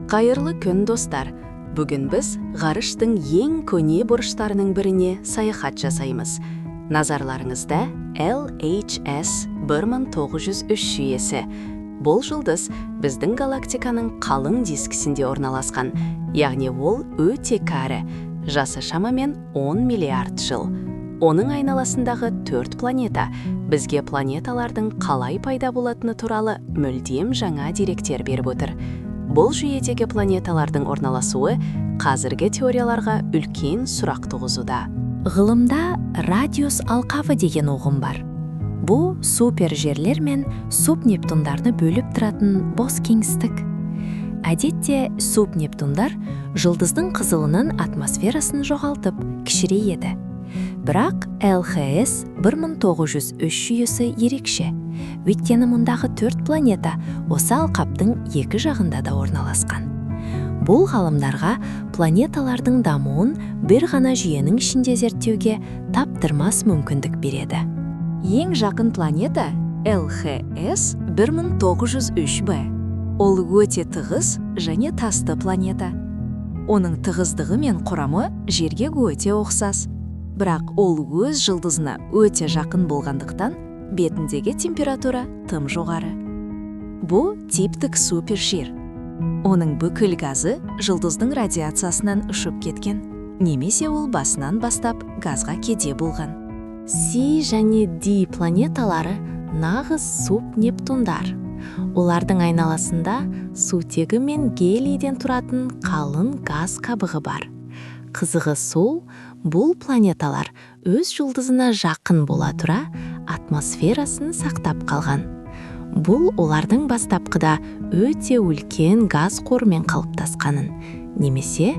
Қайырлы күн достар. Бүгін біз ғарыштың ең көне бұрыштарының біріне саяхат жасаймыз. Назарларыңызда LHS 1903 жүйесі. Бұл жұлдыз біздің галактиканың қалың дискісінде орналасқан, яғни ол өте кәрі, жасы шамамен 10 миллиард жыл. Оның айналасындағы 4 планета бізге планеталардың қалай пайда болатыны туралы мүлдем жаңа деректер беріп отыр. Бұл жүйедегі планеталардың орналасуы қазіргі теорияларға үлкен сұрақ туғызуда. Ғылымда радиус алқабы деген ұғым бар. Бұл супержерлер мен субнептундарды бөліп тұратын бос кеңістік. Әдетте субнептундар жұлдыздың қызылының атмосферасын жоғалтып кішірейеді. Бірақ LHS 1903 жүйесі ерекше. Өйткені мұндағы 4 планета осы алқаптың екі жағында да орналасқан. Бұл ғалымдарға планеталардың дамуын бір ғана жүйенің ішінде зерттеуге таптырмас мүмкіндік береді. Ең жақын планета LHS 1903b. Ол өте тығыз және тасты планета. Оның тығыздығы мен құрамы жерге өте ұқсас. Бірақ ол өз жұлдызына өте жақын болғандықтан, бетіндегі температура тым жоғары. Бұл типтік супержер. Оның бүкіл газы жұлдыздың радиациясынан ұшып кеткен, немесе ол басынан бастап газға кеде болған. C және D планеталары нағыз субнептундар. Олардың айналасында сутегі мен гелийден тұратын қалың газ қабығы бар. Қызығы сол, бұл планеталар өз жұлдызына жақын бола тұра атмосферасын сақтап қалған. Бұл олардың бастапқыда өте үлкен газ қорымен қалыптасқанын, немесе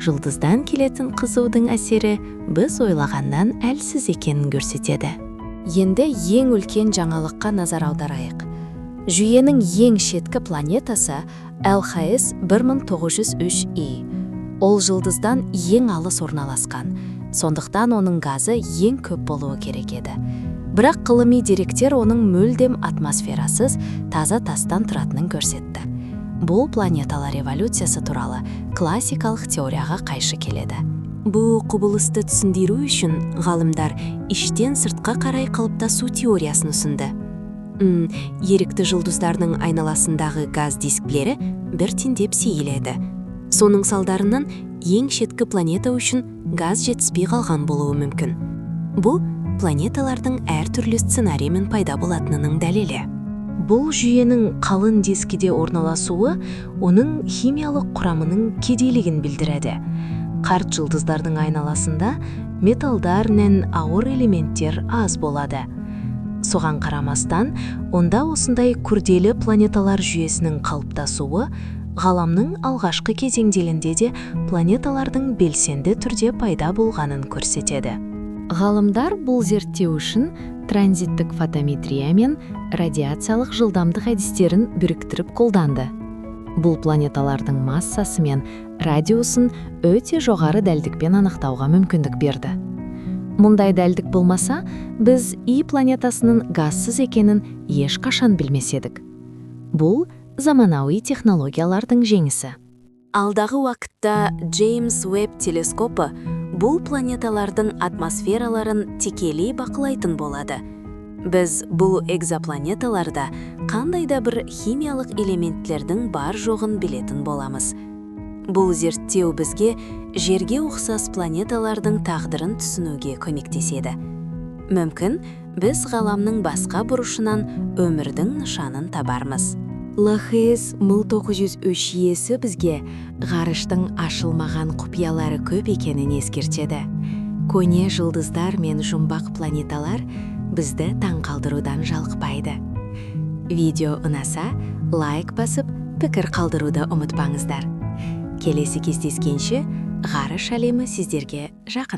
жұлдыздан келетін қызудың әсері біз ойлағаннан әлсіз екенін көрсетеді. Енді ең үлкен жаңалыққа назар аударайық. Жүйенің ең шеткі планетасы LHS 1903e. Ол жұлдыздан ең алыс орналасқан, сондықтан оның газы ең көп болуы керек еді. Бірақ ғылыми деректер оның мүлдем атмосферасыз таза тастан тұратынын көрсетті. Бұл планеталар эволюциясы туралы классикалық теорияға қайшы келеді. Бұл құбылысты түсіндіру үшін ғалымдар іштен сыртқа қарай қалыптасу теориясын ұсынды. Ерікті жұлдыздардың айналасындағы газ дисклері біртіндеп сейіледі. Соның салдарынан ең шеткі планета үшін газ жетіспей қалған болуы мүмкін. Бұл планеталардың әртүрлі сценариймен пайда болатынының дәлелі. Бұл жүйенің қалың дискіде орналасуы оның химиялық құрамының кедейлігін білдіреді. Қарт жұлдыздардың айналасында металдар мен ауыр элементтер аз болады. Соған қарамастан, онда осындай күрделі планеталар жүйесінің қалыптасуы ғаламның алғашқы кезеңдерінде де планеталардың белсенді түрде пайда болғанын көрсетеді. Ғалымдар бұл зерттеу үшін транзиттік фотометрия мен радиациялық жылдамдық әдістерін біріктіріп қолданды. Бұл планеталардың массасы мен радиусын өте жоғары дәлдікпен анықтауға мүмкіндік берді. Мұндай дәлдік болмаса, біз И планетасының газсыз екенін ешқашан білмес едік. Бұл заманауи технологиялардың жеңісі. Алдағы уақытта Джеймс Уэбб телескопы бұл планеталардың атмосфераларын тікелей бақылайтын болады. Біз бұл экзопланеталарда қандай да бір химиялық элементтердің бар жоғын білетін боламыз. Бұл зерттеу бізге жерге ұқсас планеталардың тағдырын түсінуге көмектеседі. Мүмкін, біз ғаламның басқа бұрышынан өмірдің нышанын табармыз. LHS 1903 жүйесі бізге ғарыштың ашылмаған құпиялары көп екенін ескертеді. Көне жұлдыздар мен жұмбақ планеталар бізді таңқалдырудан жалықпайды. Видео ұнаса, лайк басып, пікір қалдыруды ұмытпаңыздар. Келесі кездескенше, ғарыш әлемі сіздерге жақын.